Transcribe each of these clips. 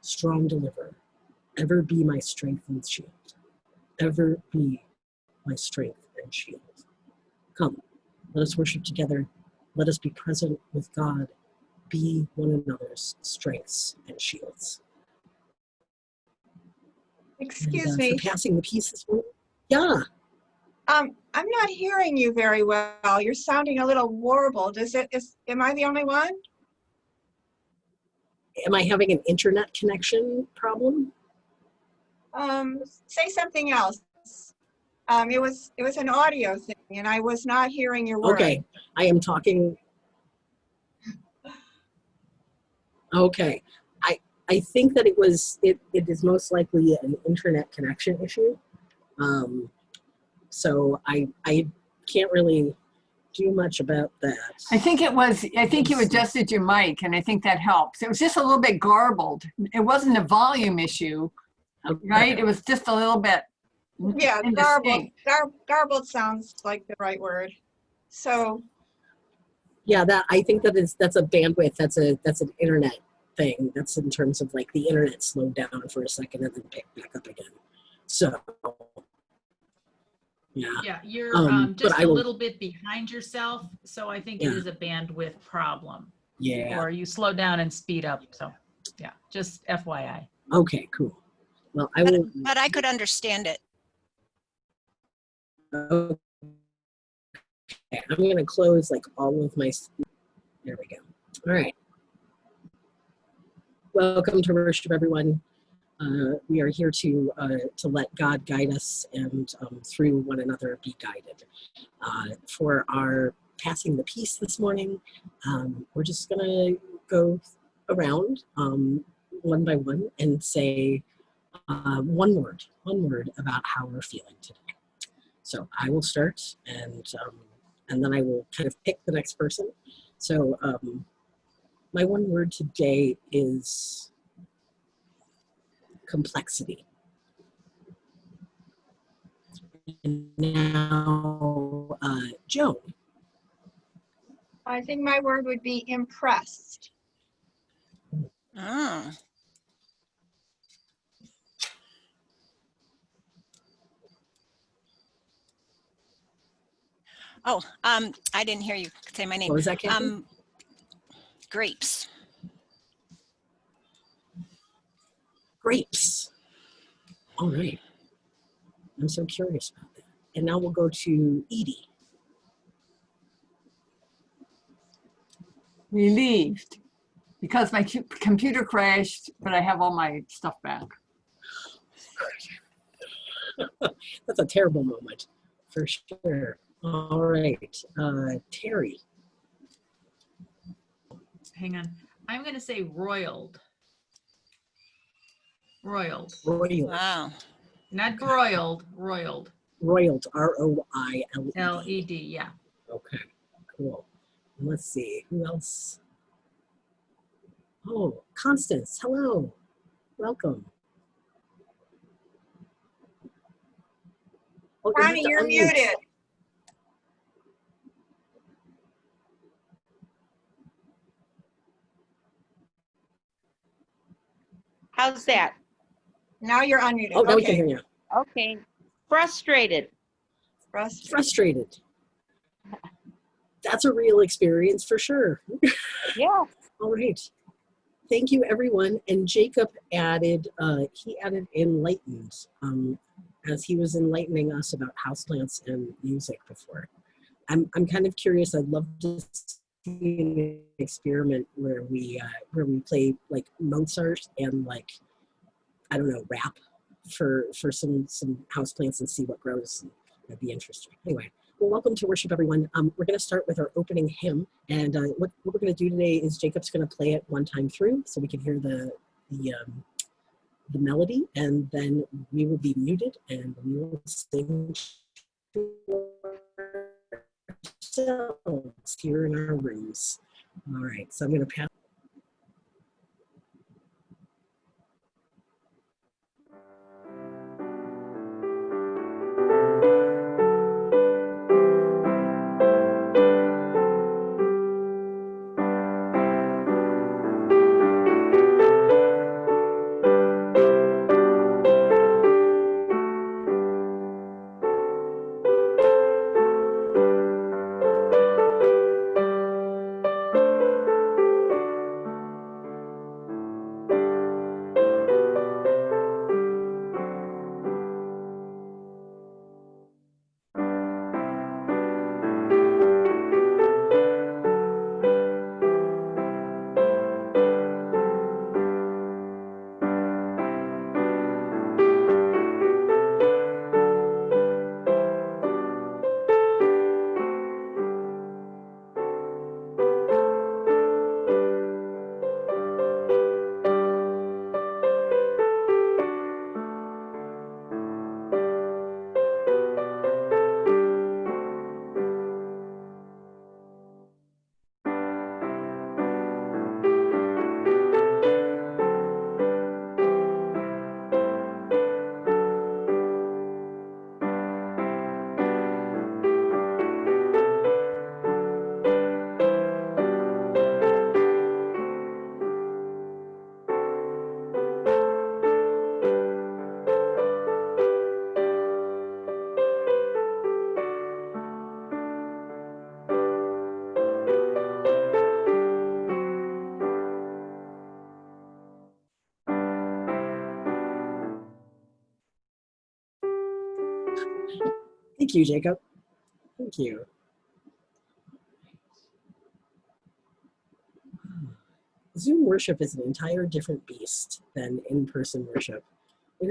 strong deliverer. Ever be my strength and shield. Ever be my strength and shield. Come, let us worship together. Let us be present with God. Be one another's strengths and shields. Excuse me. For passing the peace this morning. Yeah. I'm not hearing you very well. You're sounding a little warbled. Am I the only one? Am I having an internet connection problem? Say something else. It was an audio thing, and I was not hearing your words. Okay, I am talking. Okay, I think that it is most likely an internet connection issue. So I can't really do much about that. I think you adjusted your mic, and I think that helps. It was just a little bit garbled. It wasn't a volume issue, Okay. right? It was just a little bit. Yeah, garbled sounds like the right word. So. Yeah, I think that's a bandwidth. That's an internet thing. That's in terms of like the internet slowed down for a second and then picked back up again. So. Yeah. Yeah, you're just a little bit behind yourself, so I think it is a bandwidth problem. Yeah. Or you slow down and speed up. So, yeah, just FYI. Okay, cool. Well, I will. But I could understand it. Okay, I'm going to close like all of my. There we go. All right. Welcome to worship, everyone. We are here to let God guide us and through one another be guided. For our passing the peace this morning, we're just going to go around one by one and say one word about how we're feeling today. So I will start, and then I will kind of pick the next person. So my one word today is complexity. And now, Joan. I think my word would be impressed. Oh. Oh, I didn't hear you say my name. What was that, Kathy? Grapes. Grapes. All right. I'm so curious about that. And now we'll go to Edie. Relieved, because my computer crashed, but I have all my stuff back. That's a terrible moment, for sure. All right, Terry. Hang on. I'm going to say roiled. Roiled. Roiled. Wow. Not broiled, roiled. Roiled, R-O-I-L-E-D. L-E-D, yeah. Okay, cool. Let's see, who else? Oh, Constance, hello. Welcome. Oh, Connie, you're muted. How's that? Now you're unmuted. Oh, now we can Okay. hear you. Okay. Frustrated. Frustrated. That's a real experience for sure. Yeah. All right. Thank you, everyone. And Jacob added, he added enlightened, as he was enlightening us about houseplants and music before. I'm kind of curious. I'd love to see an experiment where we play like Mozart and like, I don't know, rap for some houseplants and see what grows. That'd be interesting. Anyway. Well, welcome to worship, everyone. We're going to start with our opening hymn, and what we're going to do today is Jacob's going to play it one time through, so we can hear the melody, and then we will be muted, and we will sing to ourselves here in our rooms. All right, so I'm going to pass. Thank you, Jacob. Thank you. Zoom worship is an entire different beast than in-person worship. I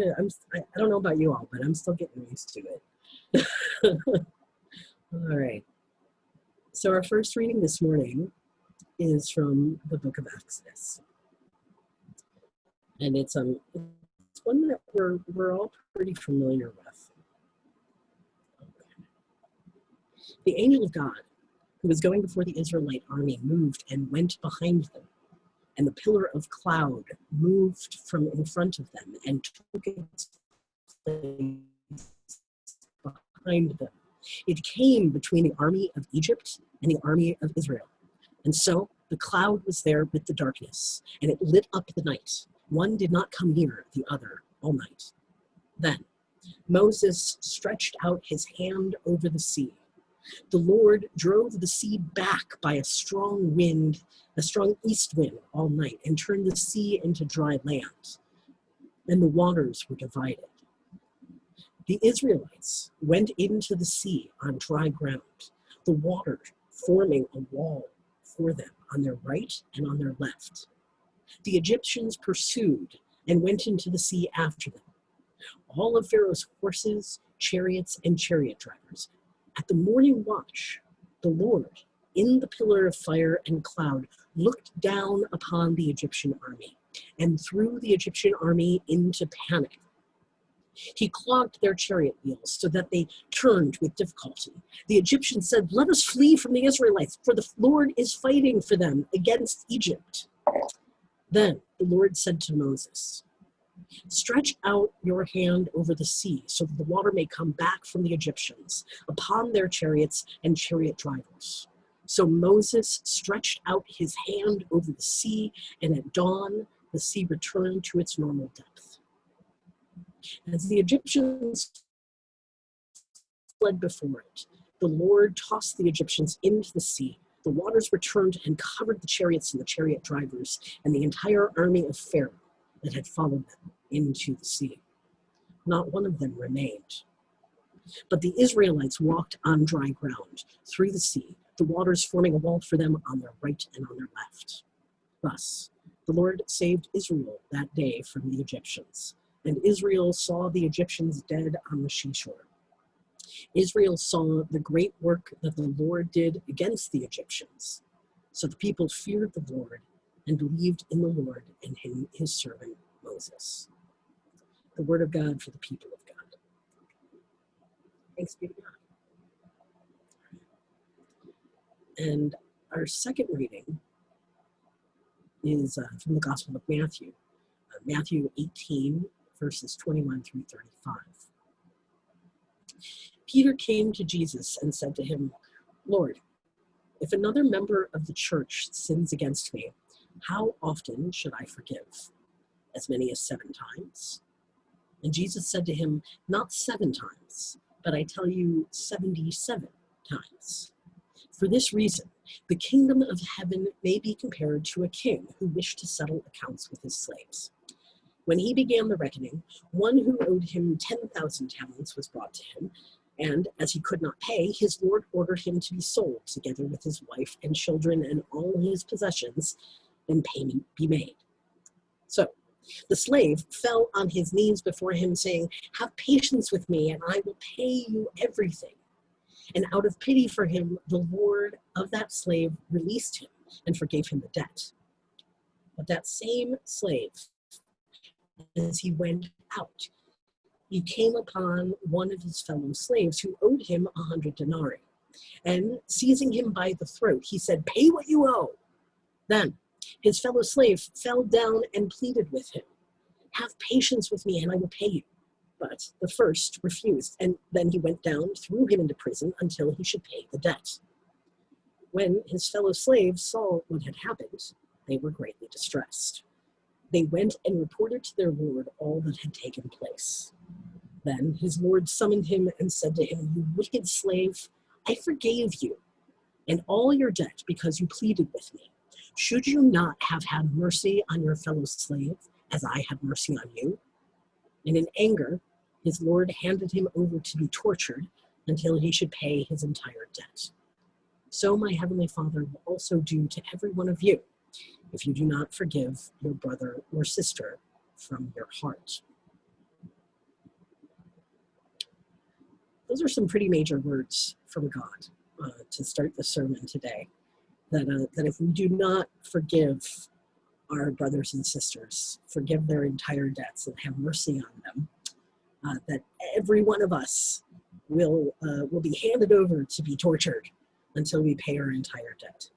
don't know about you all, but I'm still getting used to it. All right. So our first reading this morning is from the book of Exodus. And it's one that we're all pretty familiar with. The angel of God, who was going before the Israelite army, moved and went behind them. And the pillar of cloud moved from in front of them and took its place behind them. It came between the army of Egypt and the army of Israel. And so the cloud was there with the darkness, and it lit up the night. One did not come near the other all night. Then Moses stretched out his hand over the sea. The Lord drove the sea back by a strong wind, a strong east wind all night, and turned the sea into dry land. And the waters were divided. The Israelites went into the sea on dry ground, the water forming a wall for them on their right and on their left. The Egyptians pursued and went into the sea after them. All of Pharaoh's horses, chariots, and chariot drivers. At the morning watch, the Lord, in the pillar of fire and cloud, looked down upon the Egyptian army and threw the Egyptian army into panic. He clogged their chariot wheels so that they turned with difficulty. The Egyptians said, "Let us flee from the Israelites, for the Lord is fighting for them against Egypt." Then the Lord said to Moses, "Stretch out your hand over the sea so that the water may come back from the Egyptians upon their chariots and chariot drivers." So Moses stretched out his hand over the sea, and at dawn the sea returned to its normal depth. As the Egyptians fled before it, the Lord tossed the Egyptians into the sea. The waters returned and covered the chariots and the chariot drivers and the entire army of Pharaoh that had followed them into the sea. Not one of them remained. But the Israelites walked on dry ground through the sea, the waters forming a wall for them on their right and on their left. Thus, the Lord saved Israel that day from the Egyptians, and Israel saw the Egyptians dead on the seashore. Israel saw the great work that the Lord did against the Egyptians. So the people feared the Lord and believed in the Lord and in his servant Moses. The word of God for the people of God. Thanks be to God. And our second reading is from the Gospel of Matthew, Matthew 18, verses 21 through 35. Peter came to Jesus and said to him, "Lord, if another member of the church sins against me, how often should I forgive? As many as 7 times?" And Jesus said to him, "Not 7 times, but I tell you 77 times. For this reason, the kingdom of heaven may be compared to a king who wished to settle accounts with his slaves. When he began the reckoning, one who owed him 10,000 talents was brought to him, and as he could not pay, his lord ordered him to be sold together with his wife and children and all his possessions, and payment be made. So the slave fell on his knees before him, saying, 'Have patience with me, and I will pay you everything.' And out of pity for him, the lord of that slave released him and forgave him the debt. But that same slave, as he went out, he came upon one of his fellow slaves who owed him 100 denarii. And seizing him by the throat, he said, 'Pay what you owe.' Then his fellow slave fell down and pleaded with him, 'Have patience with me, and I will pay you.' But the first refused, and then he went down, threw him into prison until he should pay the debt. When his fellow slaves saw what had happened, they were greatly distressed. They went and reported to their lord all that had taken place. Then his lord summoned him and said to him, 'You wicked slave, I forgave you and all your debt because you pleaded with me. Should you not have had mercy on your fellow slave as I had mercy on you?' And in anger, his Lord handed him over to be tortured until he should pay his entire debt. So my heavenly Father will also do to every one of you if you do not forgive your brother or sister from your heart. Those are some pretty major words from God to start the sermon today. That if we do not forgive our brothers and sisters, forgive their entire debts and have mercy on them, that every one of us will be handed over to be tortured until we pay our entire debt.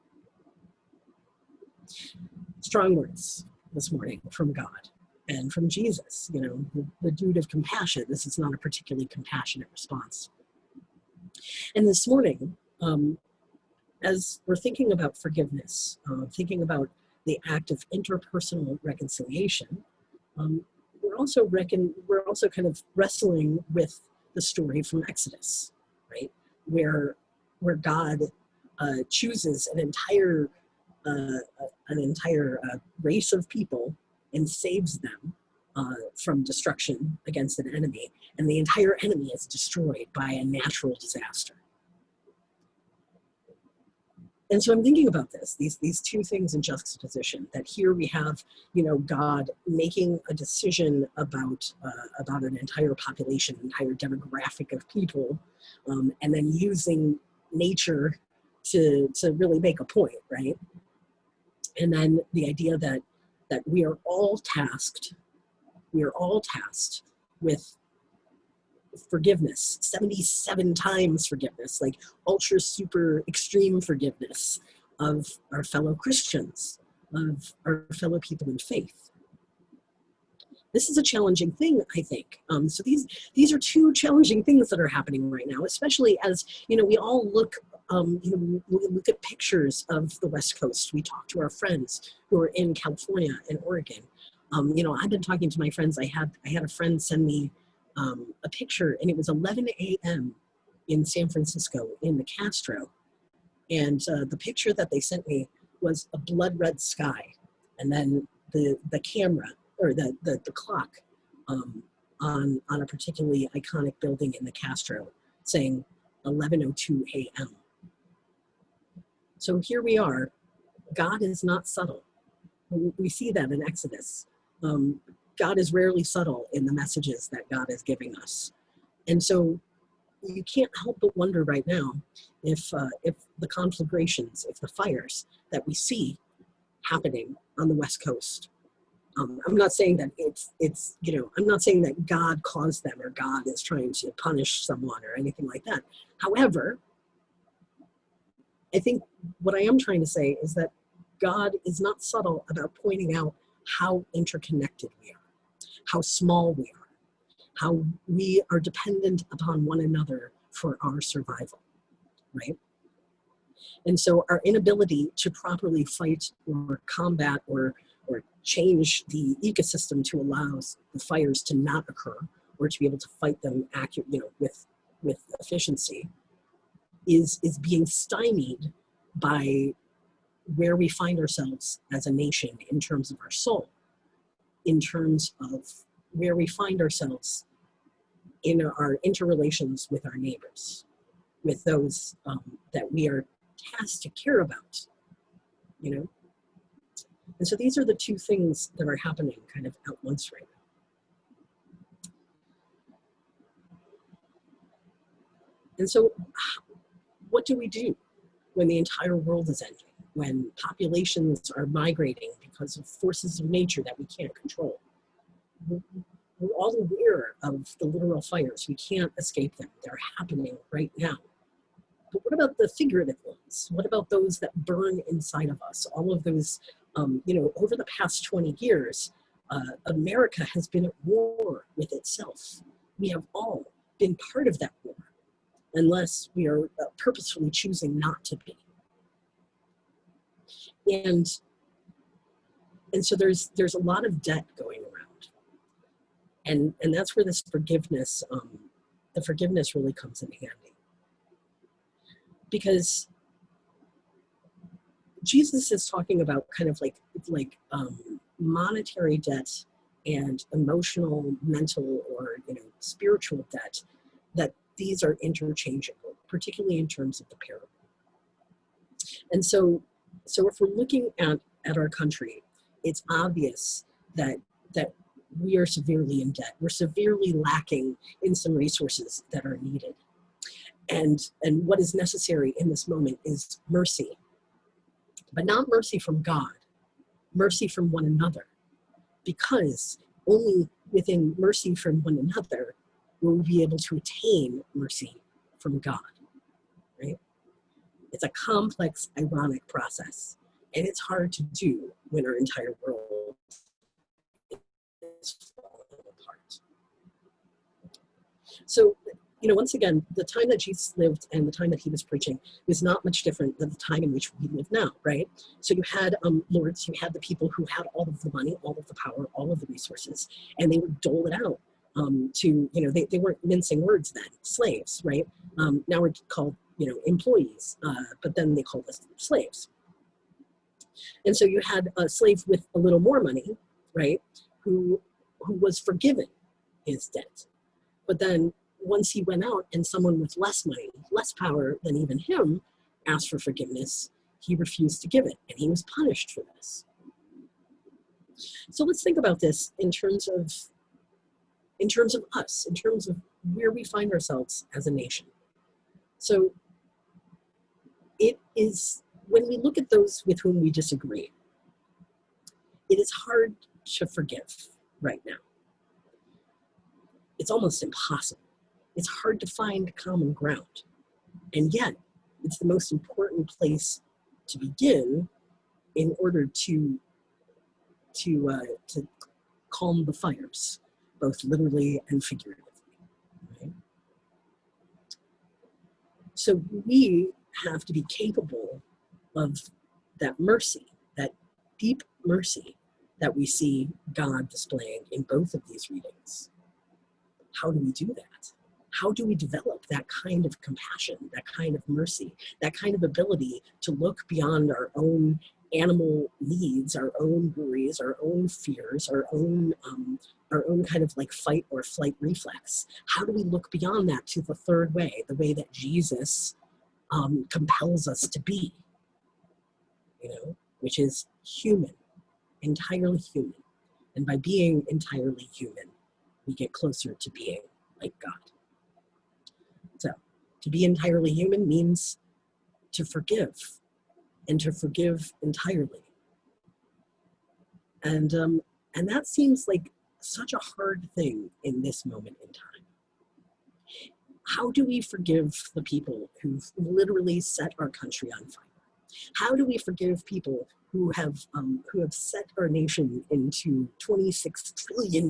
Strong words this morning from God and from Jesus, you know, the dude of compassion. This is not a particularly compassionate response. And this morning, as we're thinking about forgiveness, thinking about the act of interpersonal reconciliation, we're also kind of wrestling with the story from Exodus, right? Where God chooses an entire race of people and saves them from destruction against an enemy, and the entire enemy is destroyed by a natural disaster. And so I'm thinking about these two things in juxtaposition, that here we have, you know, God making a decision about an entire population, entire demographic of people, and then using nature to really make a point, right? And then the idea that we are all tasked with forgiveness, 77 times forgiveness, like ultra super extreme forgiveness of our fellow Christians, of our fellow people in faith. This is a challenging thing, I think. So these are two challenging things that are happening right now, especially as, you know, we all look, we look at pictures of the West Coast. We talk to our friends who are in California and Oregon. You know, I've been talking to my friends. I had a friend send me a picture, and it was 11 a.m. in San Francisco in the Castro. And the picture that they sent me was a blood red sky. And then the camera, or the clock on a particularly iconic building in the Castro saying 11:02 a.m. So here we are. God is not subtle. We see that in Exodus. God is rarely subtle in the messages that God is giving us. And so you can't help but wonder right now if the conflagrations, if the fires that we see happening on the West Coast, I'm not saying that it's, you know, I'm not saying that God caused them or God is trying to punish someone or anything like that. However, I think what I am trying to say is that God is not subtle about pointing out how interconnected we are, how small we are, how we are dependent upon one another for our survival, right? And so our inability to properly fight or combat or change the ecosystem to allow the fires to not occur or to be able to fight them with efficiency is being stymied by where we find ourselves as a nation in terms of our soul, in terms of where we find ourselves in our interrelations with our neighbors, with those that we are tasked to care about, you know? And so these are the two things that are happening kind of at once right now. And so what do we do when the entire world is ending, when populations are migrating because of forces of nature that we can't control? We're all aware of the literal fires. We can't escape them. They're happening right now. But what about the figurative ones? What about those that burn inside of us? All of those, over the past 20 years, America has been at war with itself. We have all been part of that war, unless we are purposefully choosing not to be. And so there's a lot of debt going around. And that's where this forgiveness, the forgiveness really comes in handy. Because Jesus is talking about kind of like monetary debt and emotional, mental, or spiritual debt, that these are interchangeable, particularly in terms of the parable. And so if we're looking at our country, it's obvious that we are severely in debt. We're severely lacking in some resources that are needed. And what is necessary in this moment is mercy, but not mercy from God, mercy from one another, because only within mercy from one another will we be able to attain mercy from God, right? It's a complex, ironic process, and it's hard to do when our entire world is falling apart. So, once again, the time that Jesus lived and the time that he was preaching was not much different than the time in which we live now, right? So you had lords, you had the people who had all of the money, all of the power, all of the resources, and they would dole it out to, they weren't mincing words then, slaves, right? Now we're called, employees, but then they called us slaves. And so you had a slave with a little more money, right, who was forgiven his debt. But then once he went out and someone with less money, less power than even him, asked for forgiveness, he refused to give it, and he was punished for this. So let's think about this in terms of us, in terms of where we find ourselves as a nation. So it is, when we look at those with whom we disagree, it is hard to forgive right now. It's almost impossible. It's hard to find common ground. And yet, it's the most important place to begin in order to calm the fires, both literally and figuratively. Right? So we have to be capable of that mercy, that deep mercy that we see God displaying in both of these readings. How do we do that? How do we develop that kind of compassion, that kind of mercy, that kind of ability to look beyond our own animal needs, our own worries, our own fears, our own kind of like fight or flight reflex? How do we look beyond that to the third way, the way that Jesus compels us to be, which is human, entirely human. And by being entirely human, we get closer to being like God. So to be entirely human means to forgive, and to forgive entirely. And that seems like such a hard thing in this moment in time. How do we forgive the people who've literally set our country on fire? How do we forgive people who have set our nation into $26 trillion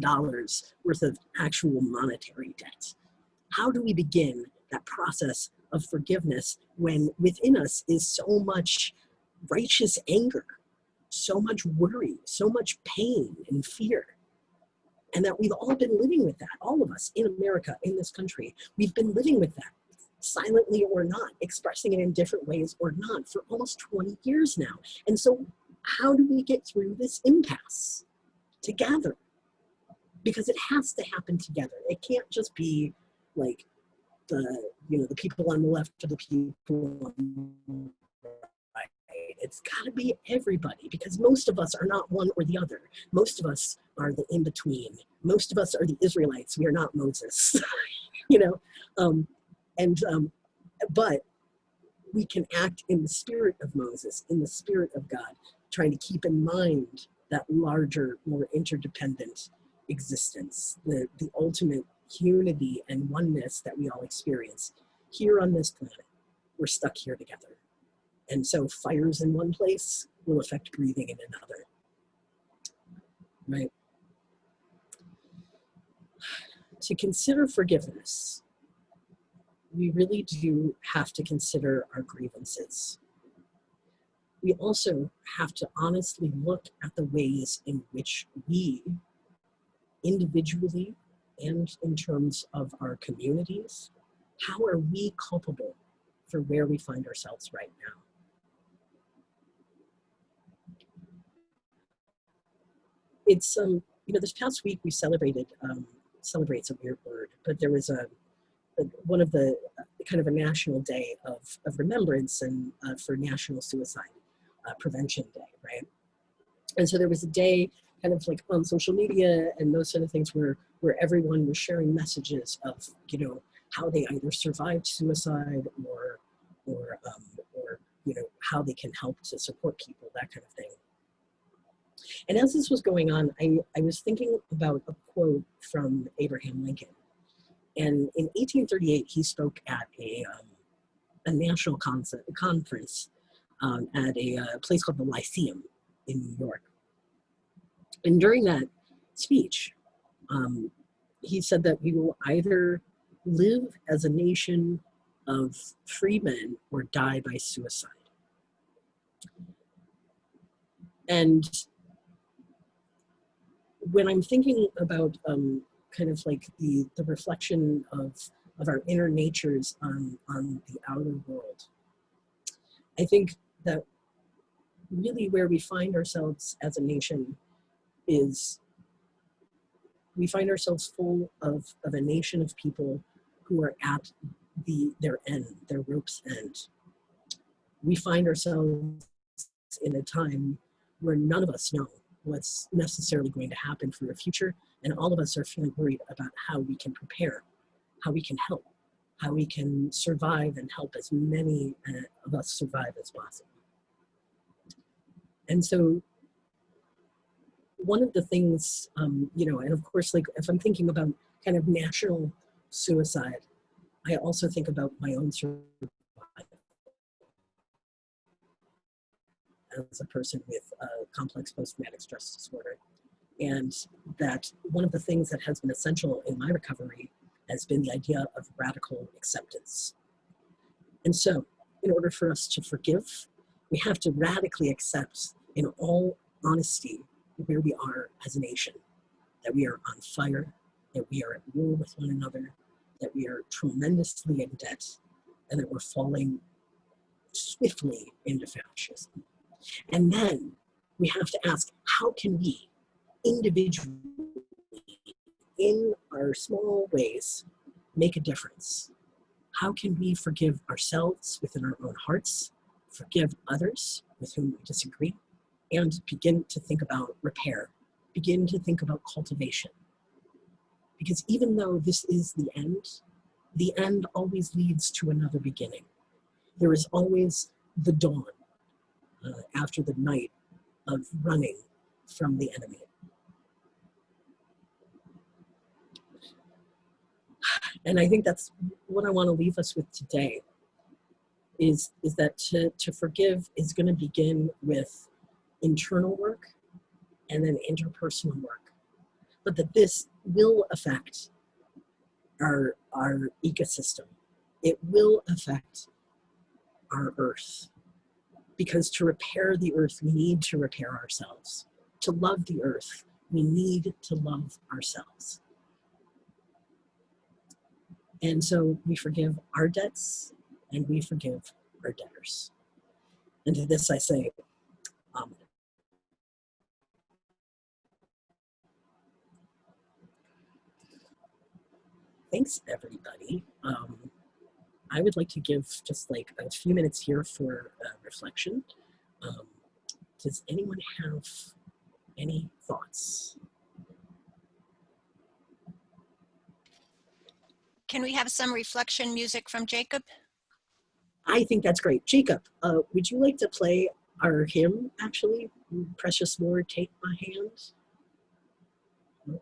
worth of actual monetary debt? How do we begin that process of forgiveness when within us is so much righteous anger, so much worry, so much pain and fear? And that we've all been living with that, all of us in America, in this country, we've been living with that, silently or not, expressing it in different ways or not, for almost 20 years now. And so how do we get through this impasse together? Because it has to happen together. It can't just be like the people on the left or the people on the right. It's got to be everybody, because most of us are not one or the other. Most of us are the in-between. Most of us are the Israelites. We are not Moses, but we can act in the spirit of Moses, in the spirit of God, trying to keep in mind that larger, more interdependent existence, the ultimate unity and oneness that we all experience here on this planet. We're stuck here together. And so fires in one place will affect breathing in another, right? To consider forgiveness, we really do have to consider our grievances. We also have to honestly look at the ways in which we, individually and in terms of our communities, how are we culpable for where we find ourselves right now? It's, this past week we celebrated celebrate's a weird word, but there was one of the kind of a national day of remembrance and for National Suicide Prevention Day, right? And so there was a day kind of like on social media and those sort of things where everyone was sharing messages of, you know, how they either survived suicide or you know, how they can help to support people, that kind of thing. And as this was going on, I was thinking about a quote from Abraham Lincoln. And in 1838, he spoke at a national conference at a place called the Lyceum in New York. And during that speech, he said that we will either live as a nation of free men or die by suicide. And when I'm thinking about kind of like the reflection of our inner natures on the outer world, I think that really where we find ourselves as a nation is we find ourselves full of a nation of people who are at their end, their rope's end. We find ourselves in a time where none of us know what's necessarily going to happen for the future, and all of us are feeling worried about how we can prepare, how we can help, how we can survive and help as many of us survive as possible. And so one of the things, you know, and of course, like if I'm thinking about kind of national suicide, I also think about my own survival as a person with complex post-traumatic stress disorder. And that one of the things that has been essential in my recovery has been the idea of radical acceptance. And so in order for us to forgive, we have to radically accept in all honesty where we are as a nation, that we are on fire, that we are at war with one another, that we are tremendously in debt, and that we're falling swiftly into fascism. And then we have to ask, how can we individually, in our small ways, make a difference? How can we forgive ourselves within our own hearts, forgive others with whom we disagree, and begin to think about repair, begin to think about cultivation? Because even though this is the end always leads to another beginning. There is always the dawn after the night of running from the enemy. And I think that's what I want to leave us with today, is that to forgive is going to begin with internal work and then interpersonal work, but that this will affect our ecosystem. It will affect our earth, because to repair the earth, we need to repair ourselves. To love the earth, we need to love ourselves. And so we forgive our debts and we forgive our debtors. And to this I say, amen. Thanks, everybody. I would like to give just like a few minutes here for reflection. Does anyone have any thoughts? Can we have some reflection music from Jacob? I think that's great. Jacob, would you like to play our hymn, actually? Precious Lord, Take My Hand? Okay.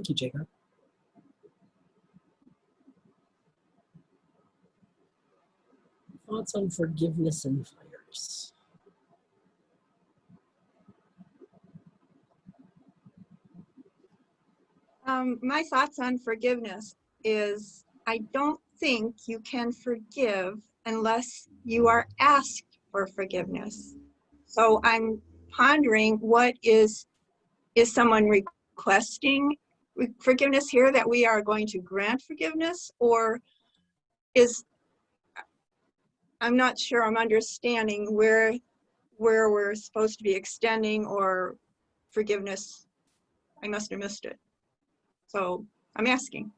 Thank you, Jacob. Thoughts on forgiveness and fires? My thoughts on forgiveness is I don't think you can forgive unless you are asked for forgiveness. So I'm pondering, what is someone requesting forgiveness here, that we are going to grant forgiveness, or I'm not sure I'm understanding where we're supposed to be extending or forgiveness. I must have missed it. So I'm asking.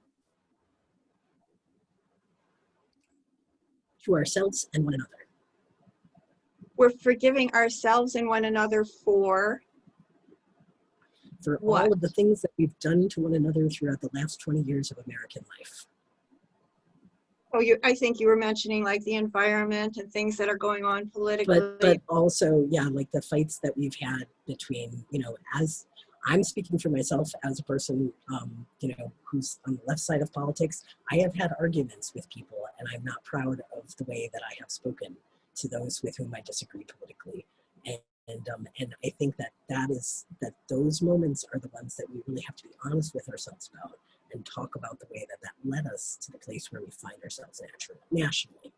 To ourselves and one another. We're forgiving ourselves and one another for what? All of the things that we've done to one another throughout the last 20 years of American life. Oh, I think you were mentioning like the environment and things that are going on politically. But also, yeah, like the fights that we've had between, as I'm speaking for myself as a person, who's on the left side of politics, I have had arguments with people, and I'm not proud of the way that I have spoken to those with whom I disagree politically. And I think that those moments are the ones that we really have to be honest with ourselves about and talk about the way that led us to the place where we find ourselves nationally.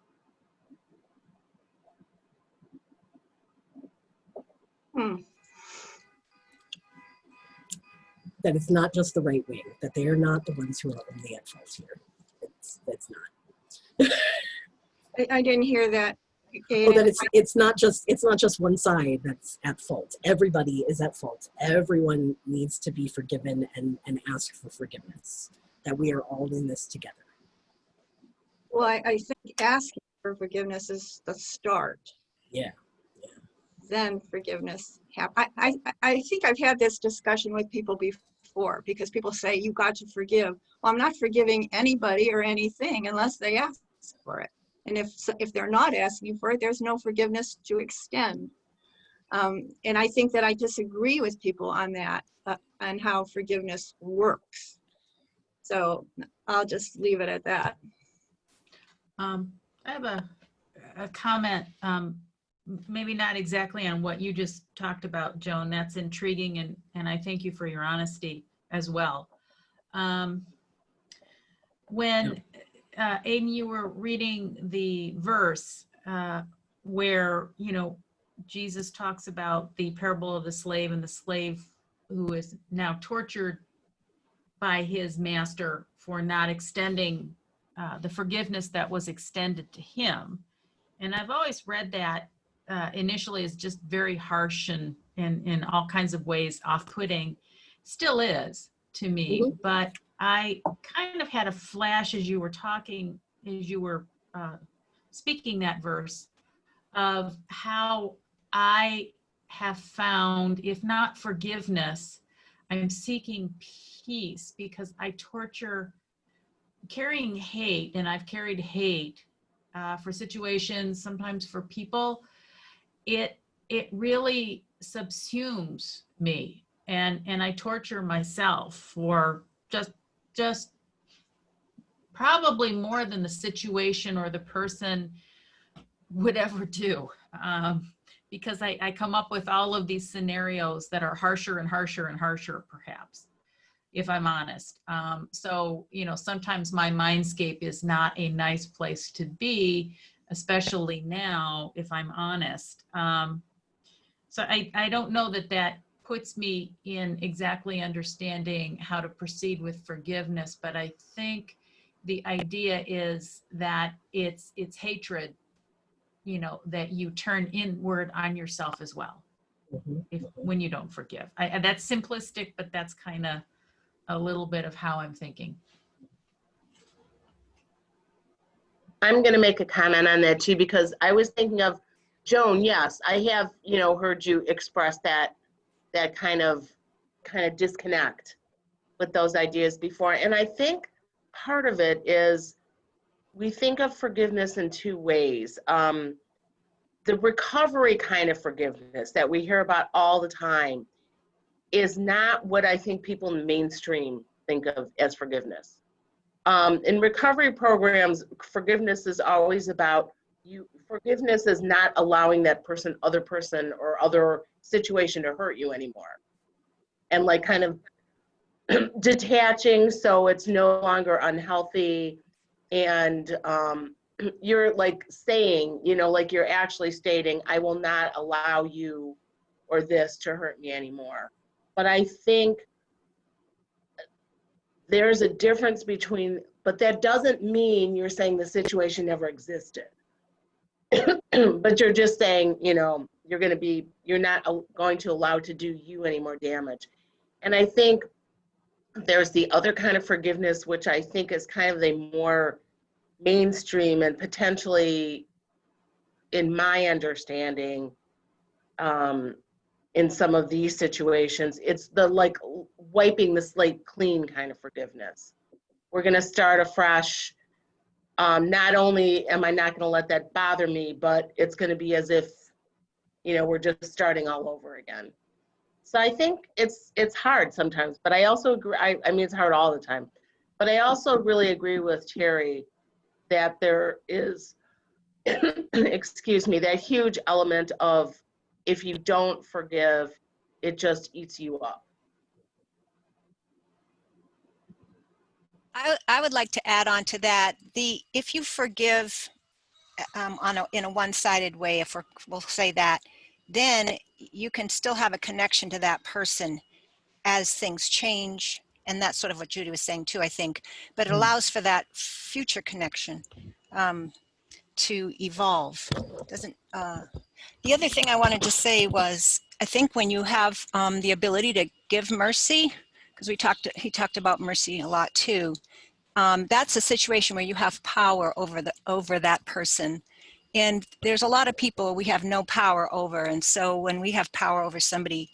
That it's not just the right wing, that they are not the ones who are only at fault here. It's not. I didn't hear that. Oh, that it's not just one side that's at fault. Everybody is at fault. Everyone needs to be forgiven and ask for forgiveness. That we are all in this together. Well, I think asking for forgiveness is the start. Yeah. Then forgiveness happens. I think I've had this discussion with people before, because people say you got to forgive. Well, I'm not forgiving anybody or anything unless they ask for it. And if they're not asking for it, there's no forgiveness to extend. And I think that I disagree with people on that, on how forgiveness works. So I'll just leave it at that. I have a comment, maybe not exactly on what you just talked about, Joan. That's intriguing, and I thank you for your honesty as well. When Aiden, you were reading the verse where, Jesus talks about the parable of the slave and the slave who is now tortured by his master for not extending the forgiveness that was extended to him. And I've always read that initially as just very harsh and in all kinds of ways off-putting. Still is to me, mm-hmm. But I kind of had a flash as you were talking, as you were speaking that verse, of how I have found, if not forgiveness, I'm seeking peace, because I carrying hate, and I've carried hate for situations, sometimes for people. It really subsumes me, and I torture myself for just probably more than the situation or the person would ever do, because I come up with all of these scenarios that are harsher and harsher and harsher, perhaps, if I'm honest. So, sometimes my mindscape is not a nice place to be, especially now, if I'm honest. So I don't know that puts me in exactly understanding how to proceed with forgiveness, but I think the idea is that it's hatred, that you turn inward on yourself as well, when you don't forgive. That's simplistic, but that's kind of a little bit of how I'm thinking. I'm going to make a comment on that too, because I was thinking of Joan. Yes, I have, heard you express that kind of disconnect with those ideas before. And I think part of it is we think of forgiveness in two ways. The recovery kind of forgiveness that we hear about all the time is not what I think people in the mainstream think of as forgiveness. In recovery programs, forgiveness is always about you. Forgiveness is not allowing that person, other person, or other situation to hurt you anymore. And like kind of detaching so it's no longer unhealthy. And you're like saying, you know, like you're actually stating, I will not allow you or this to hurt me anymore. But I think there's a difference between, but that doesn't mean you're saying the situation never existed. But you're just saying, you know, you're not going to allow to do you any more damage. And I think there's the other kind of forgiveness, which I think is kind of a more mainstream and potentially, in my understanding, in some of these situations, it's the like wiping the slate clean kind of forgiveness. We're going to start afresh. Not only am I not going to let that bother me, but it's going to be as if, you know, we're just starting all over again. So I think it's hard sometimes, but I also agree. I mean, it's hard all the time, but I also really agree with Terry that there is, excuse me, that huge element of if you don't forgive, it just eats you up. I would like to add on to that. If you forgive in a one-sided way, if we'll say that, then you can still have a connection to that person as things change. And that's sort of what Judy was saying too, I think. But it allows for that future connection to evolve. The other thing I wanted to say was, I think when you have the ability to give mercy, because he talked about mercy a lot too. That's a situation where you have power over that person. And there's a lot of people we have no power over. And so when we have power over somebody,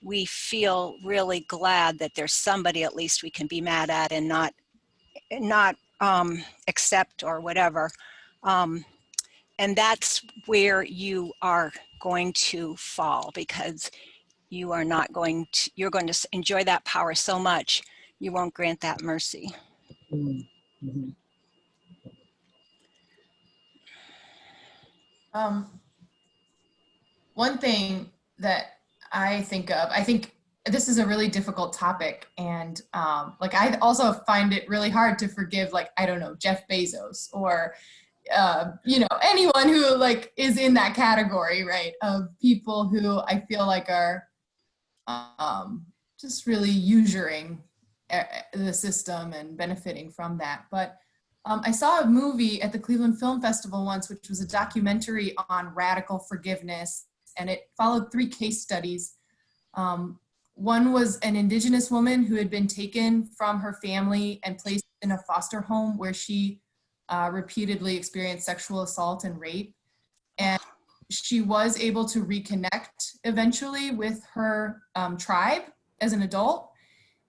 we feel really glad that there's somebody at least we can be mad at and not accept or whatever. And that's where you are going to fall, because you're going to enjoy that power so much, you won't grant that mercy. Mm-hmm. One thing that I think this is a really difficult topic, and like I also find it really hard to forgive, like, I don't know, Jeff Bezos or you know, anyone who like is in that category, right, of people who I feel like are just really usuring the system and benefiting from that. But I saw a movie at the Cleveland Film Festival once, which was a documentary on radical forgiveness, and it followed 3 case studies. One was an Indigenous woman who had been taken from her family and placed in a foster home where she repeatedly experienced sexual assault and rape. And she was able to reconnect eventually with her tribe as an adult.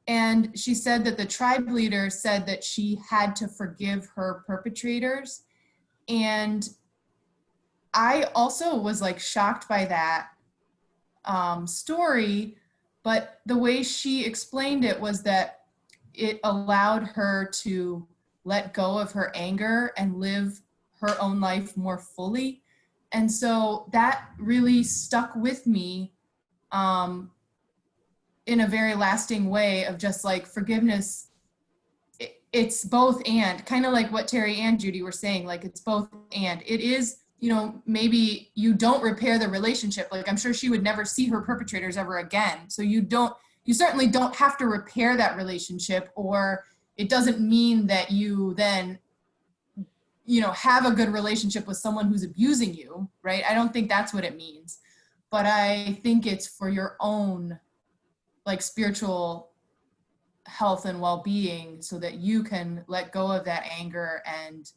And she said that the tribe leader said that she had to forgive her perpetrators. And I also was like shocked by that story, but the way she explained it was that it allowed her to let go of her anger and live her own life more fully. And so that really stuck with me in a very lasting way of just like forgiveness. It's both and, kind of like what Terry and Judy were saying, like it's both and. It is, you know, maybe you don't repair the relationship. Like I'm sure she would never see her perpetrators ever again. So you certainly don't have to repair that relationship, or it doesn't mean that you then, you know, have a good relationship with someone who's abusing you, right? I don't think that's what it means. But I think it's for your own like spiritual health and well-being, so that you can let go of that anger and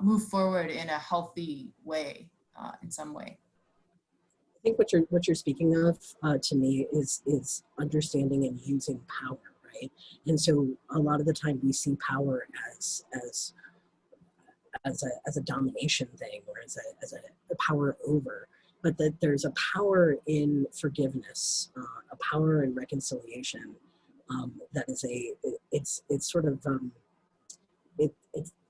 move forward in a healthy way, in some way. I think what you're speaking of to me is understanding and using power, right? And so a lot of the time we see power as a domination thing, or as a power over, but that there's a power in forgiveness, a power in reconciliation, that is it's sort of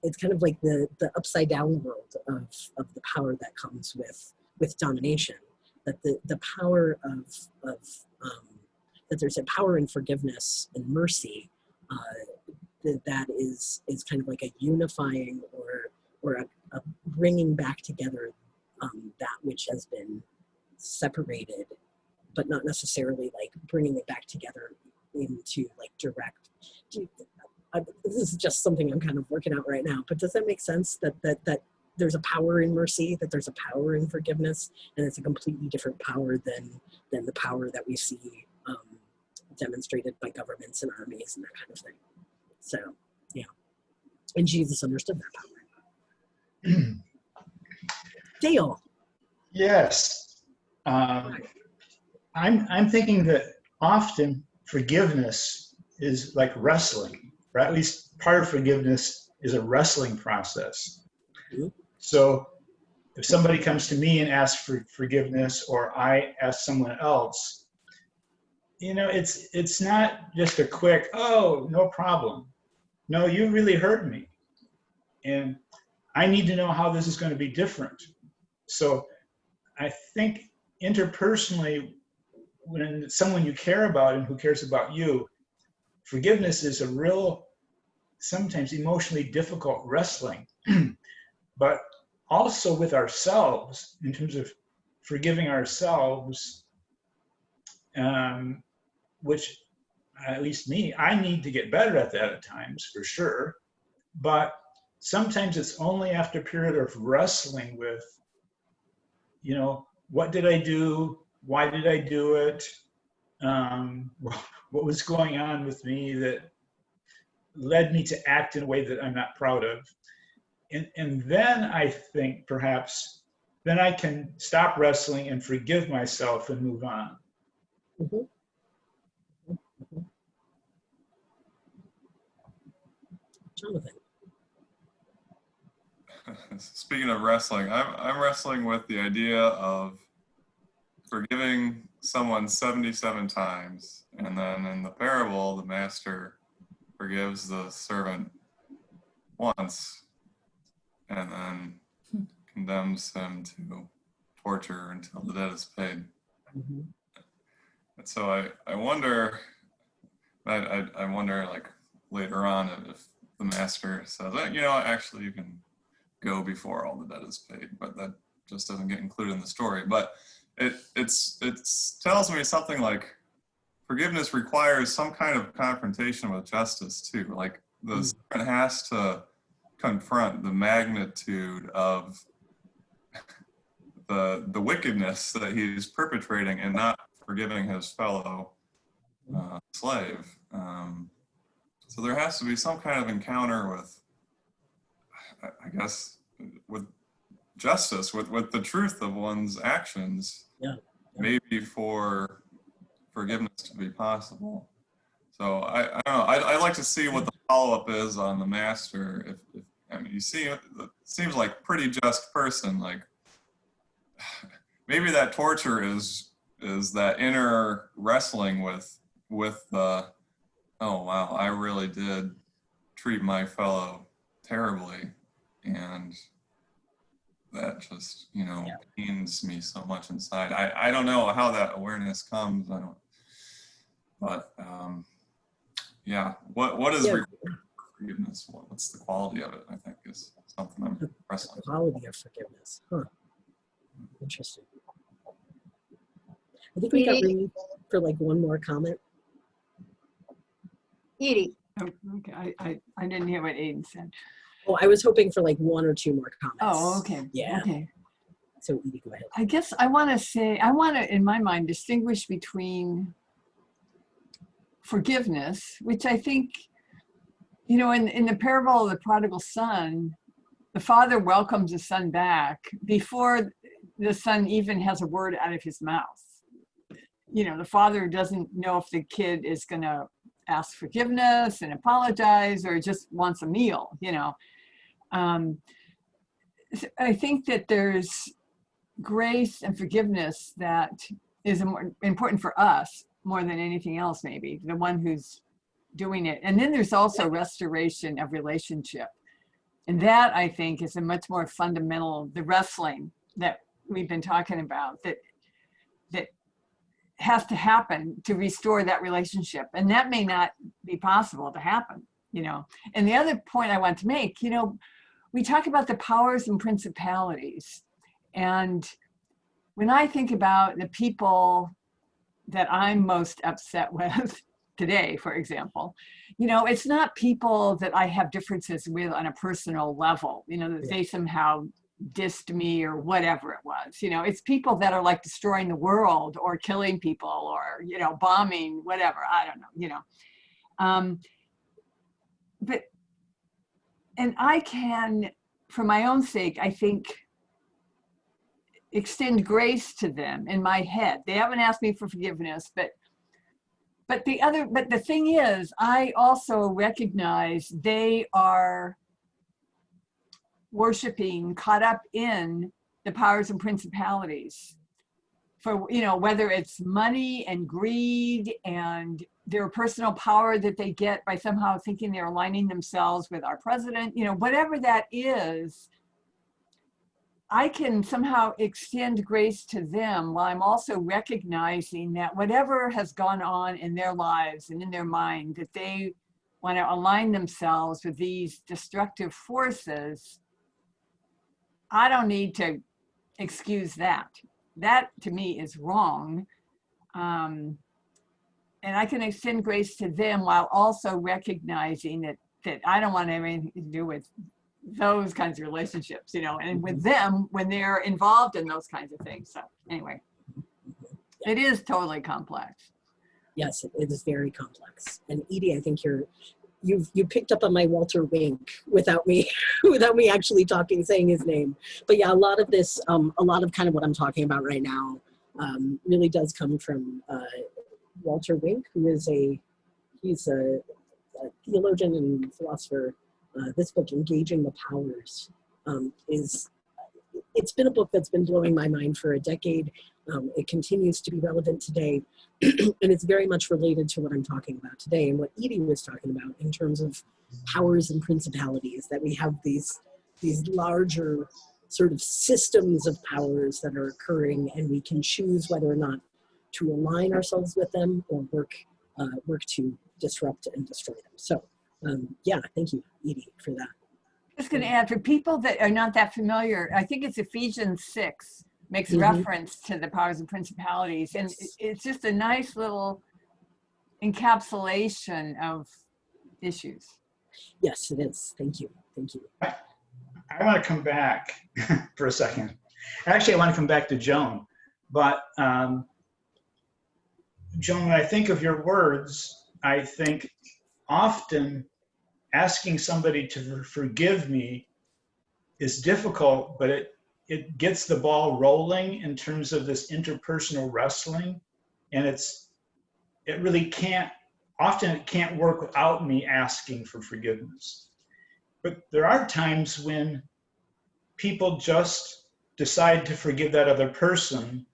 it's kind of like the upside down world of the power that comes with domination. That the power of that there's a power in forgiveness and mercy that is kind of like a unifying or a bringing back together that which has been separated, but not necessarily like bringing it back together into like direct. This is just something I'm kind of working out right now, but does that make sense that there's a power in mercy, that there's a power in forgiveness, and it's a completely different power than the power that we see demonstrated by governments and armies and that kind of thing. So, yeah. And Jesus understood that power. Dale. Yes. I'm thinking that often forgiveness is like wrestling, or at least part of forgiveness is a wrestling process. Mm-hmm. So if somebody comes to me and asks for forgiveness, or I ask someone else, you know, it's not just a quick, oh, no problem. No, you really hurt me. And I need to know how this is going to be different. So I think interpersonally, when someone you care about and who cares about you, forgiveness is a real, sometimes emotionally difficult wrestling. But also with ourselves, in terms of forgiving ourselves, which, at least me, I need to get better at that at times, for sure. But sometimes it's only after a period of wrestling with, you know, what did I do? Why did I do it? What was going on with me that led me to act in a way that I'm not proud of? And then I think perhaps, then I can stop wrestling and forgive myself and move on. Mm-hmm. Mm-hmm. Jonathan. Speaking of wrestling, I'm wrestling with the idea of forgiving someone 77 times, and then in the parable, the master forgives the servant once, and then condemns him to torture until the debt is paid. Mm-hmm. And so I wonder, I wonder, like, later on if the master says, you know, actually you can go before all the debt is paid, but that just doesn't get included in the story. But it tells me something like forgiveness requires some kind of confrontation with justice too. Like the servant has to confront the magnitude of the wickedness that he's perpetrating and not forgiving his fellow slave. So there has to be some kind of encounter with, I guess, with justice, with the truth of one's actions, maybe for forgiveness to be possible. So I don't know. I'd like to see what the follow-up is on the master. If I mean, you see, it seems like pretty just person. Like maybe that torture is that inner wrestling with the, oh wow, I really did treat my fellow terribly, and that just, you know, pains me so much inside. I don't know how that awareness comes. I don't, but yeah, what is forgiveness? What's the quality of it? I think is something I'm wrestling. The quality of forgiveness, huh? Interesting. I think we got room for like one more comment. Edie. Oh, okay, I didn't hear what Aiden said. Oh, I was hoping for like one or two more comments. Oh, okay. Yeah. Okay. So Edie, go ahead. I guess I want to, in my mind, distinguish between forgiveness, which I think, you know, in the parable of the prodigal son, the father welcomes the son back before the son even has a word out of his mouth. You know, the father doesn't know if the kid is going to ask forgiveness and apologize or just wants a meal, you know. I think that there's grace and forgiveness that is important for us more than anything else, maybe. The one who's doing it. And then there's also restoration of relationship. And that, I think, is a much more fundamental, the wrestling that we've been talking about, that has to happen to restore that relationship. And that may not be possible to happen, you know. And the other point I want to make, you know, we talk about the powers and principalities. And when I think about the people that I'm most upset with today, for example, you know, it's not people that I have differences with on a personal level, you know, that they somehow dissed me or whatever it was. You know, it's people that are like destroying the world or killing people or, you know, bombing, whatever, I don't know, you know. But, and I can, for my own sake, I think, extend grace to them in my head. They haven't asked me for forgiveness, but the thing is, I also recognize they are worshiping, caught up in the powers and principalities for, you know, whether it's money and greed and their personal power that they get by somehow thinking they're aligning themselves with our president, you know, whatever that is, I can somehow extend grace to them while I'm also recognizing that whatever has gone on in their lives and in their mind, that they want to align themselves with these destructive forces, I don't need to excuse that. That to me is wrong. And I can extend grace to them while also recognizing that I don't want to have anything to do with those kinds of relationships, you know, and with them when they're involved in those kinds of things. So anyway, it is totally complex. Yes, it is very complex. And Edie, I think you picked up on my Walter Wink without me actually saying his name. But yeah, a lot of this, a lot of kind of what I'm talking about right now really does come from Walter Wink, who is he's a theologian and philosopher. This book, Engaging the Powers, it's been a book that's been blowing my mind for a decade. It continues to be relevant today, and it's very much related to what I'm talking about today and what Edie was talking about in terms of powers and principalities, that we have these larger sort of systems of powers that are occurring, and we can choose whether or not to align ourselves with them or work to disrupt and destroy them. So yeah, thank you, Edie, for that. Just going to add, for people that are not that familiar, I think it's Ephesians 6 makes reference to the powers and principalities. And it's just a nice little encapsulation of issues. Yes, it is. Thank you. Thank you. I want to come back for a second. Actually, I want to come back to Joan. But Joan, when I think of your words, I think often asking somebody to forgive me is difficult, but it gets the ball rolling in terms of this interpersonal wrestling. And it really can't, often it can't work without me asking for forgiveness. But there are times when people just decide to forgive that other person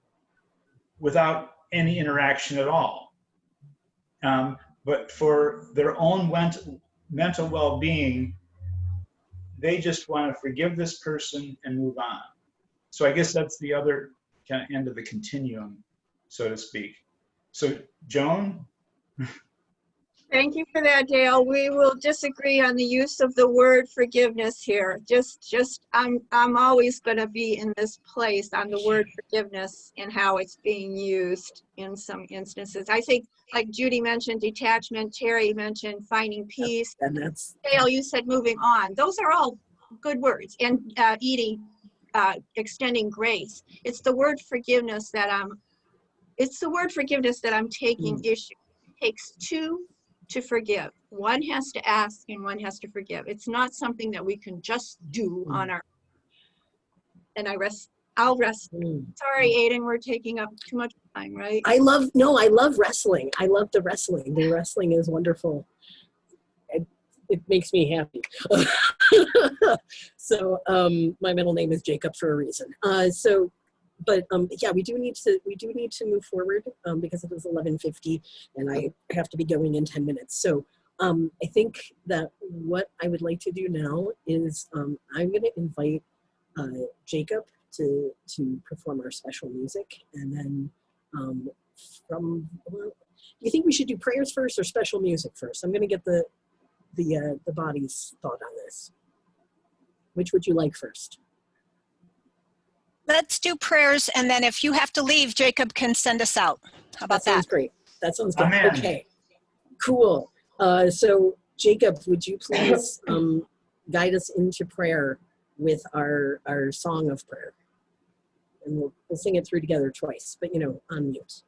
without any interaction at all. But for their own mental well-being, they just want to forgive this person and move on. So I guess that's the other kind of end of the continuum, so to speak. So Joan? Thank you for that, Dale. We will disagree on the use of the word forgiveness here. I'm always going to be in this place on the word forgiveness and how it's being used in some instances. I think, like Judy mentioned, detachment. Terry mentioned finding peace. And that's Dale, you said moving on. Those are all good words. And Edie, extending grace. It's the word forgiveness that I'm taking issue. It takes two to forgive. One has to ask and one has to forgive. It's not something that we can just do on our own. And I'll rest. Sorry, Aiden, we're taking up too much time, right? I love wrestling. I love the wrestling. The wrestling is wonderful. It makes me happy. So my middle name is Jacob for a reason. Yeah, we do need to move forward because it is 11:50 and I have to be going in 10 minutes. So I think that what I would like to do now is I'm going to invite Jacob to perform our special music, and then well, do you think we should do prayers first or special music first? I'm going to get the body's thought on this. Which would you like first? Let's do prayers, and then if you have to leave, Jacob can send us out. How about That sounds that? great. That sounds good. Amen. Okay, cool. So Jacob, would you please guide us into prayer with our song of prayer? And we'll sing it through together twice, but on mute.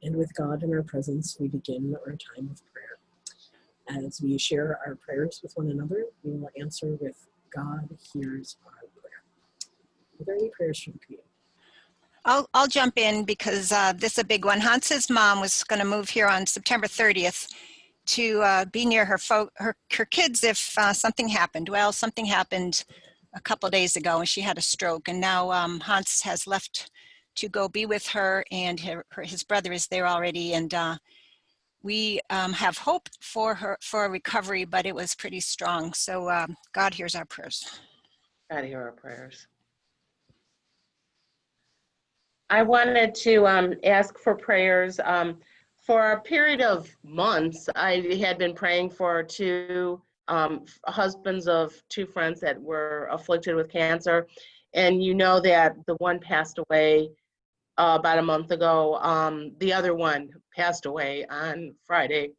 And with God in our presence, we begin our time of prayer. As we share our prayers with one another, we will answer with God hears our prayer. Are there any prayers from the community? I'll jump in because this is a big one. Hans's mom was going to move here on September 30th to be near her kids if something happened. Well, something happened a couple days ago and she had a stroke, and now Hans has left to go be with her, and his brother is there already, and we have hope for a recovery, but it was pretty strong. So God hears our prayers. God hear our prayers. I wanted to ask for prayers. For a period of months, I had been praying for two husbands of two friends that were afflicted with cancer. And you know that the one passed away about a month ago. The other one passed away on Friday.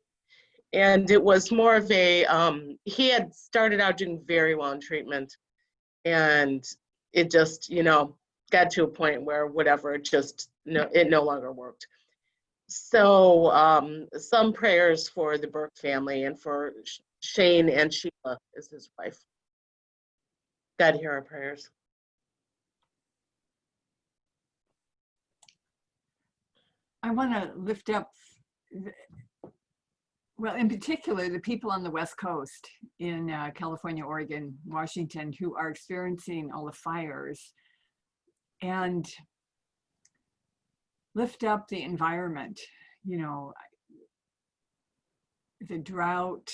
And it was more of a, he had started out doing very well in treatment. And it just, got to a point where whatever, it no longer worked. So some prayers for the Burke family and for Shane and Sheila is his wife. God hear our prayers. I want to lift up, well, in particular, the people on the West Coast in California, Oregon, Washington, who are experiencing all the fires, and lift up the environment, the drought,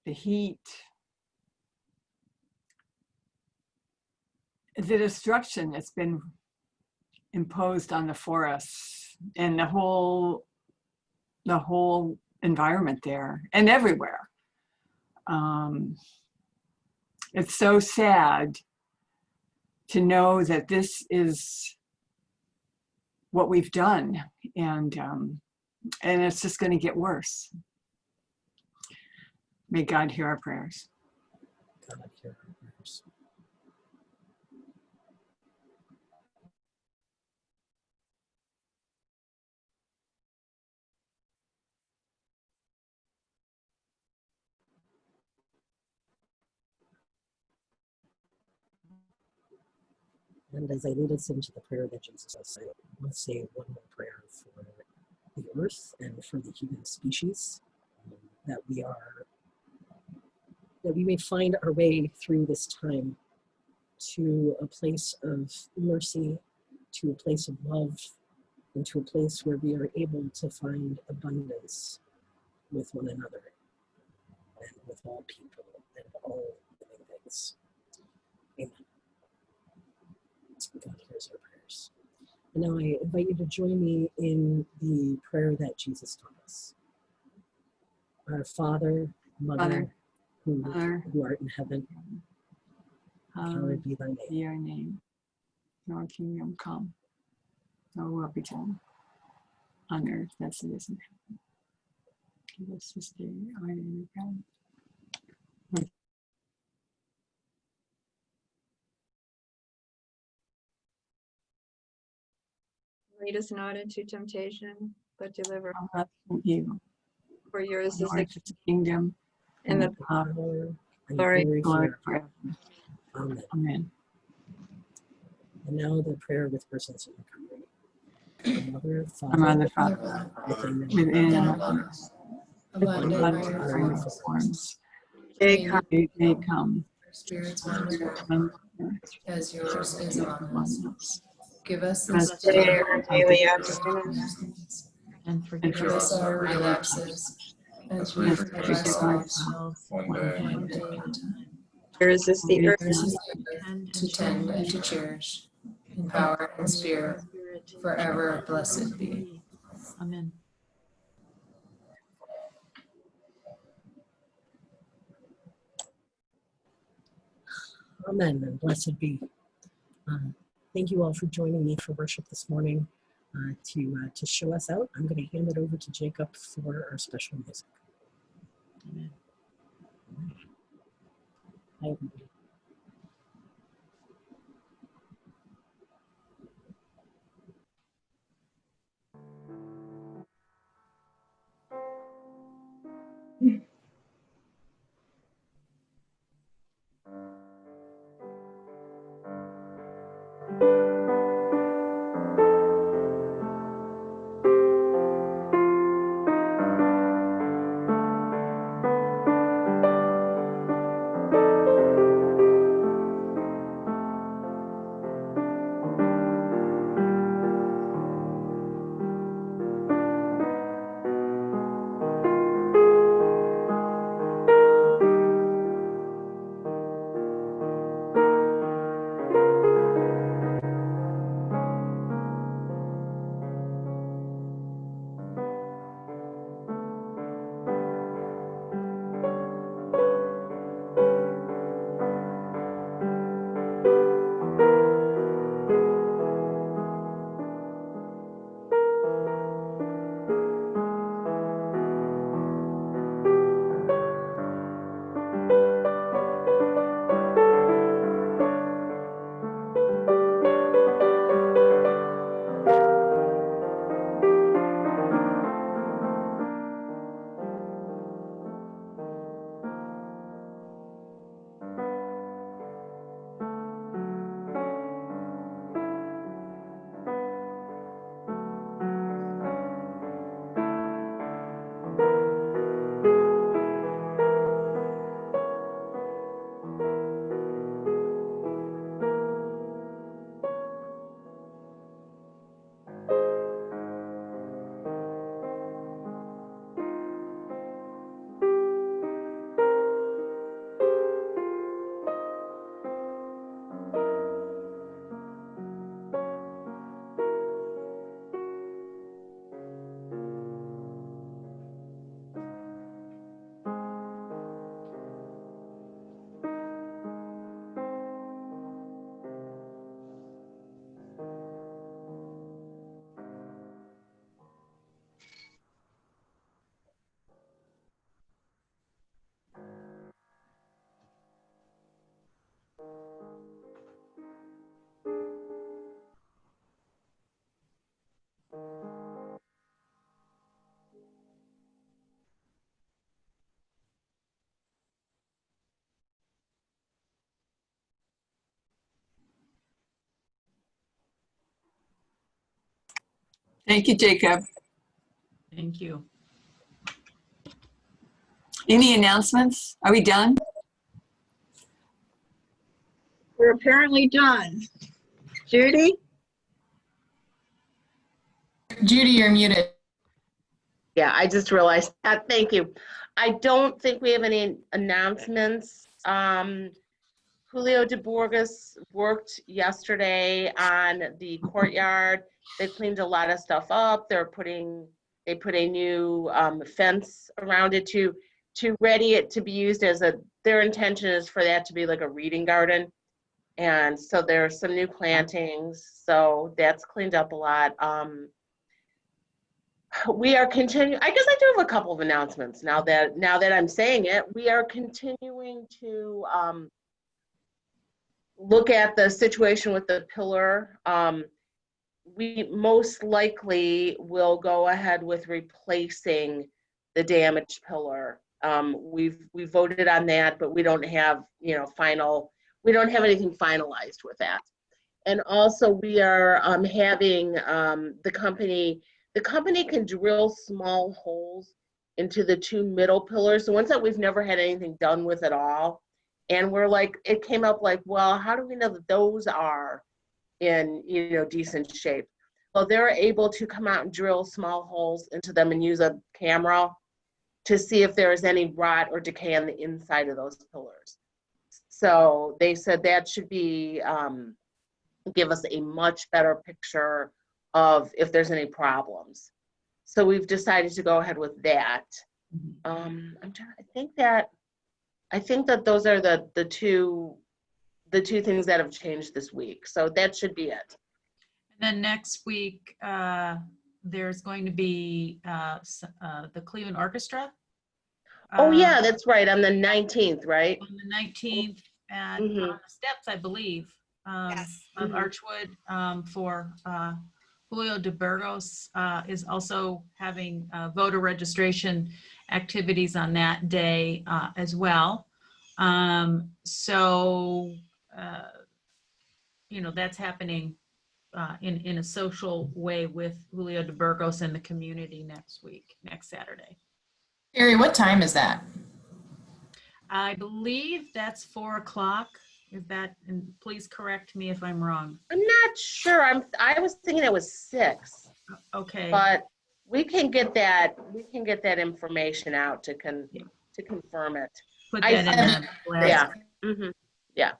the heat, the destruction that's been imposed on the forests and the whole environment there and everywhere. It's so sad to know that this is what we've done, and it's just going to get worse. May God hear our prayers. God hear our prayers. And as I lead us into the prayer that Jesus said, let's say one more prayer for the earth and for the human species, that we may find our way through this time to a place of mercy, to a place of love, and to a place where we are able to find abundance with one another and with all people and all living things. Amen. God hears our prayers. And now I invite you to join me in the prayer that Jesus taught us. Our Father, Mother, Father, who, Mother, who art in heaven, hallowed hallowed be thy name. be your name. Your kingdom come. Your will be done on earth as it is in heaven. Give us this day our daily bread. Lead us not into temptation, but deliver. Us from evil. For yours is Yours is the kingdom and the power Power and Glory. glory glory forever. forever. Amen. Amen. And now the prayer with persons in recovery. Our Mother, Our Mother, Father, Father, within within them, us, Abundant abundant prayer prayer abundant for forms, day praying come. they come. spirits one to Spirit, one, one Lord, as yours is be among us. among us. Give us Give us this today day our our daily daily bread, bread, And and forgive forgive us us our forgive us relapses, as we and forgive forgive ourselves, ourselves one one day. one day at a time. Yours is the Yours earth. Yours is is the the earth Tend to tend and to cherish, in power and spirit, forever blessed be. Amen. Amen, and blessed be. Thank you all for joining me for worship this morning. To show us out, I'm going to hand it over to Jacob for our special music. Amen. Hi, everybody. Thank you, Jacob. Thank you. Any announcements? Are we done? We're apparently done. Judy? Judy, you're muted. Yeah, I just realized that. Thank you. I don't think we have any announcements. Julio de Burgos worked yesterday on the courtyard. They cleaned a lot of stuff up. They're putting They put a new fence around it to ready it to be used as their intention is for that to be like a reading garden. And so there's some new plantings. So that's cleaned up a lot. We are continuing, I guess I do have a couple of announcements now that I'm saying it. We are continuing to look at the situation with the pillar. We most likely will go ahead with replacing the damaged pillar. We voted on that, but we don't have, we don't have anything finalized with that. And also we are having the company can drill small holes into the 2 middle pillars, the ones that we've never had anything done with at all. And we're like, it came up like, well, how do we know that those are in, decent shape? Well, they're able to come out and drill small holes into them and use a camera to see if there is any rot or decay on the inside of those pillars. So they said that should be, give us a much better picture of if there's any problems. So we've decided to go ahead with that. I think that those are the two things that have changed this week. So that should be it. And then next week, there's going to be the Cleveland Orchestra. Oh yeah, that's right. On the 19th, right? On the 19th at Mhm. on the steps, I believe, Yes. of Archwood for Julio de Burgos is also having voter registration activities on that day as well. So, that's happening in a social way with Julio de Burgos and the community next Saturday. Carrie, what time is that? I believe that's 4 o'clock. Is that, and please correct me if I'm wrong. I'm not sure. I was thinking it was 6. Okay. But we can get that information out to confirm it. Put that in the blast. Yeah. Mm-hmm. Yeah.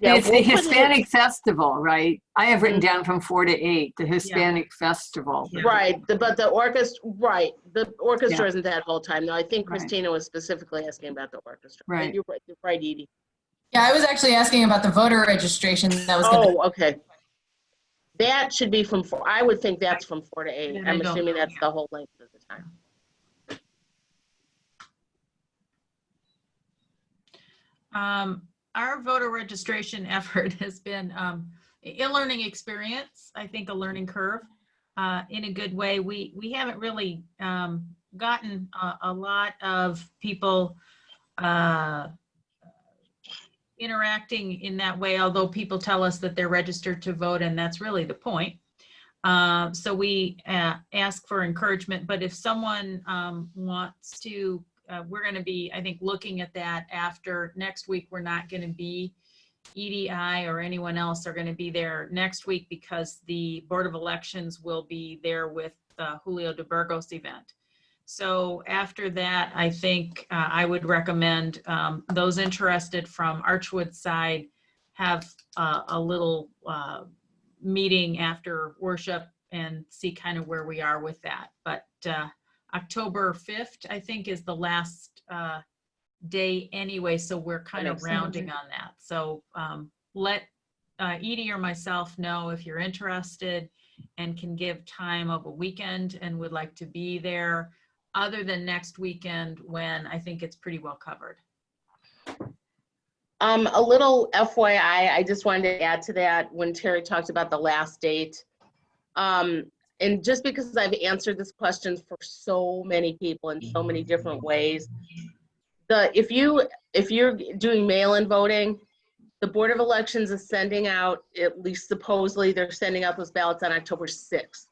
And it's the we'll put it- Hispanic Festival, right? I have written down from 4 to 8, the Hispanic Festival. Yeah. Right, but the orchestra isn't that whole time. No, I think Christina was specifically asking about the orchestra. Right. You're right, Edie. Yeah, I was actually asking about the voter registration. That was okay. That should be from 4. I would think that's from 4 to 8. Yeah, I'm assuming that's the whole length of the time. Our voter registration effort has been a learning experience, I think a learning curve in a good way. We haven't really gotten a lot of people interacting in that way, although people tell us that they're registered to vote, and that's really the point. So we ask for encouragement, but if someone wants to, we're going to be, I think, looking at that after next week. We're not going to be, EDI or anyone else are going to be there next week because the Board of Elections will be there with the Julio de Burgos event. So after that, I think I would recommend those interested from Archwood side have a little meeting after worship and see kind of where we are with that. But October 5th, I think, is the last day anyway, so we're kind of rounding on that. So let Edie or myself know if you're interested and can give time of a weekend and would like to be there, other than next weekend when I think it's pretty well covered. A little FYI, I just wanted to add to that when Terry talked about the last date. And just because I've answered this question for so many people in so many different ways, if you're doing mail-in voting, the Board of Elections is sending out, at least supposedly, they're sending out those ballots on October 6th.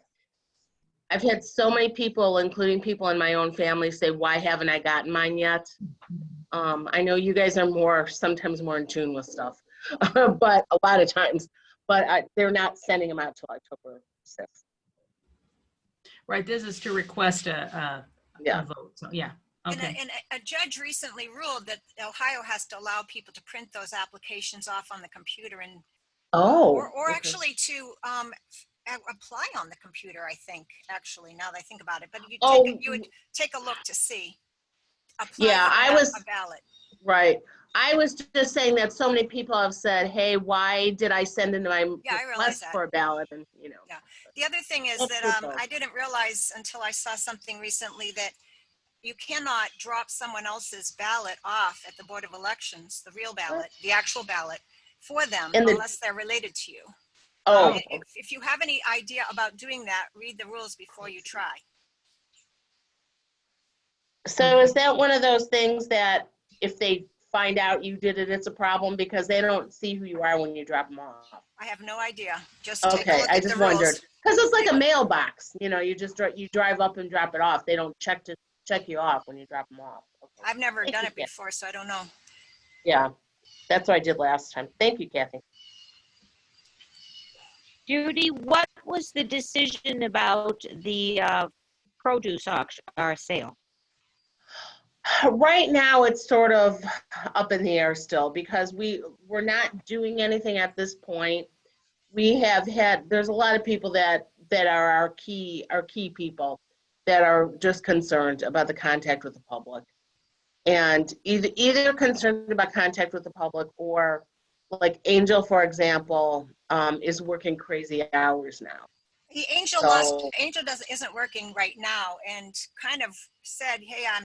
I've had so many people, including people in my own family, say, why haven't I gotten mine yet? I know you guys are sometimes more in tune with stuff, but a lot of times, but they're not sending them out till October 6th. Right, this is to request a vote, so yeah. Okay. And a judge recently ruled that Ohio has to allow people to print those applications off on the computer and or actually to apply on the computer, I think, actually, now that I think about it. But you would take a look to see. Apply Yeah, for a ballot. right. I was just saying that so many people have said, hey, why did I send in my Yeah, I realize request that. for a ballot? And, you know. Yeah. The other thing is That's that good, though. I didn't realize until I saw something recently that you cannot drop someone else's ballot off at the Board of Elections, the real ballot, the actual ballot, for them unless they're related to you. Oh, If you have any idea about doing that, read the rules before you try. so is that one of those things that if they find out you did it, it's a problem because they don't see who you are when you drop them off? I have no idea. Just take a Okay, look I at the just rules. wondered. Because it's like a mailbox, you know, you just you drive up and drop it off. They don't check you off when you drop them off. Okay. I've never Thank done you, it before, so I don't know. Yeah, that's what I did last time. Thank you, Kathy. Judy, what was the decision about the produce auction or sale? Right now, it's sort of up in the air still because we're not doing anything at this point. We have there's a lot of people that are our key people that are just concerned about the contact with the public, and either concerned about contact with the public or like Angel, for example, is working crazy hours now. Angel isn't working right now and kind of said, hey, I'm